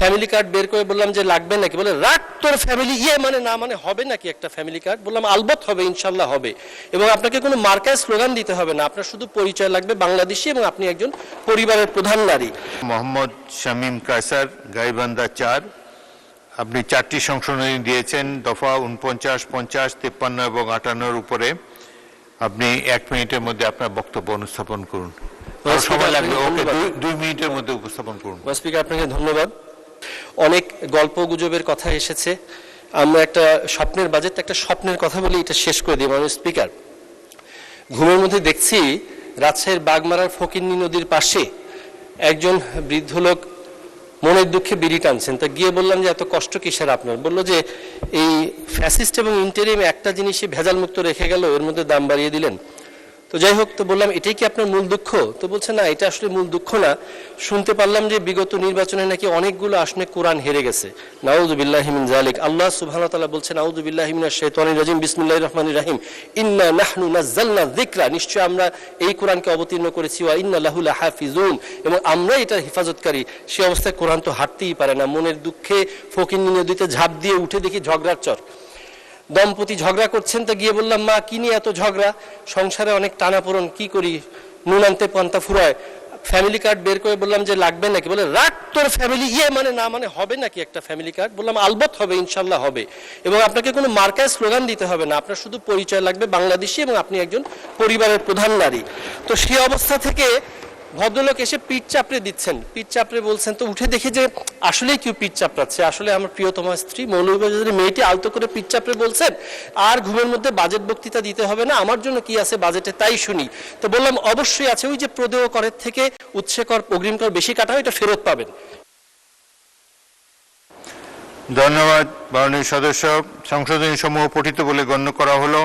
Family card বের করে বললাম যে লাগবে নাকি, বলে রাখ তোর ফ্যামিলি, ইয়ে মানে না মানে হবে নাকি একটা ফ্যামিলি কার্ড? বললাম আলবত হবে, ইনশাল্লাহ হবে, এবং আপনাকে কোনো মার্কায় স্লোগান দিতে হবে না, আপনার শুধু পরিচয় লাগবে বাংলাদেশি এবং আপনি একজন পরিবারের প্রধান নারী। মোহাম্মদ শামীম কায়সার, গাইবান্ধা 4। আপনি 4টি সংশোধনী দিয়েছেন, দফা 49, 50, 53 এবং 58 উপরে। আপনি 1 মিনিটের মধ্যে আপনার বক্তব্য উপস্থাপন করুন। সময় লাগবে, ওকে 2 মিনিটের মধ্যে উপস্থাপন করুন। স্পিকার আপনাকে ধন্যবাদ। অনেক গল্প গুজবের কথা এসেছে, আমরা একটা স্বপ্নের বাজেট, একটা স্বপ্নের কথা বলি, এটা শেষ করে দিই। মাননীয় স্পিকার, ঘুমের মধ্যে দেখছি রাজশাহীর বাগমারার ফকিন্নি নদীর পাশে একজন বৃদ্ধ লোক মনের দুঃখে বিড়ি টানছেন। তা গিয়ে বললাম যে এত কষ্ট কিসের আপনার? বললো যে এই ফ্যাসিস্ট এবং ইন্টারিম একটা জিনিসই ভেজাল মুক্ত রেখে গেল, এর মধ্যে দাম বাড়িয়ে দিলেন। তো যাই হোক, তো বললাম এটাই কি আপনার মূল দুঃখ? তো বলছে না, এটা আসলে মূল দুঃখ না। শুনতে পারলাম যে বিগত নির্বাচনে নাকি অনেকগুলো আসনে কোরআন হেরে গেছে। নাউযুবিল্লাহি মিন যালিক। আল্লাহ সুবহানাহু ওয়া তাআলা বলছেন আউযুবিল্লাহি মিনাশ শাইতানির রাজিম, বিসমিল্লাহির রহমানির রহিম, ইন্না নাহনু নাযালনা যিকরা, নিশ্চয় আমরা এই কোরআনকে অবতীর্ণ করেছি, ওয়া ইন্না লাহু লাহাফিজুন, এবং আমরা এটার হেফাজতকারী। সে অবস্থায় কোরআন তো হাঁটতেই পারে না। মনের দুঃখে ফকিন্নি নদীতে ঝাঁপ দিয়ে উঠে দেখি ঝগড়ার চর, দম্পতি ঝগড়া করছেন। তা গিয়ে বললাম মা কি নিয়ে এত ঝগড়া? সংসারে অনেক টানাপোড়ন, কি করি, নুন আনতে পান্তা ফুরায়। ফ্যামিলি কার্ড বের করে বললাম যে লাগবে নাকি, বলে রাখ তোর ফ্যামিলি, ইয়ে মানে না মানে হবে নাকি একটা ফ্যামিলি কার্ড? বললাম আলবত হবে, ইনশাল্লাহ হবে, এবং আপনাকে কোনো মার্কায় স্লোগান দিতে হবে না, আপনার শুধু পরিচয় লাগবে বাংলাদেশি এবং আপনি একজন পরিবারের প্রধান নারী। তো সেই অবস্থা থেকে ভদ্রলোক এসে পিঠ চাপড়ে দিচ্ছেন, পিঠ চাপড়ে বলছেন। তো উঠে দেখে যে আসলেই কেউ পিঠ চাপড়াচ্ছে, আসলে আমার প্রিয়তমা স্ত্রী মৌলভীবাজারের মেয়েটি আলতো করে পিঠ চাপড়ে বলছেন আর ঘুমের মধ্যে বাজেট বক্তৃতা দিতে হবে না, আমার জন্য কি আছে বাজেটে তাই শুনি। তো বললাম অবশ্যই আছে, ওই যে প্রদেয় করের থেকে উৎসে কর, অগ্রিম কর বেশি কাটা হয়, এটা ফেরত পাবেন। ধন্যবাদ মাননীয় সদস্য। সংশোধনী সমূহ পঠিত বলে গণ্য করা হলো।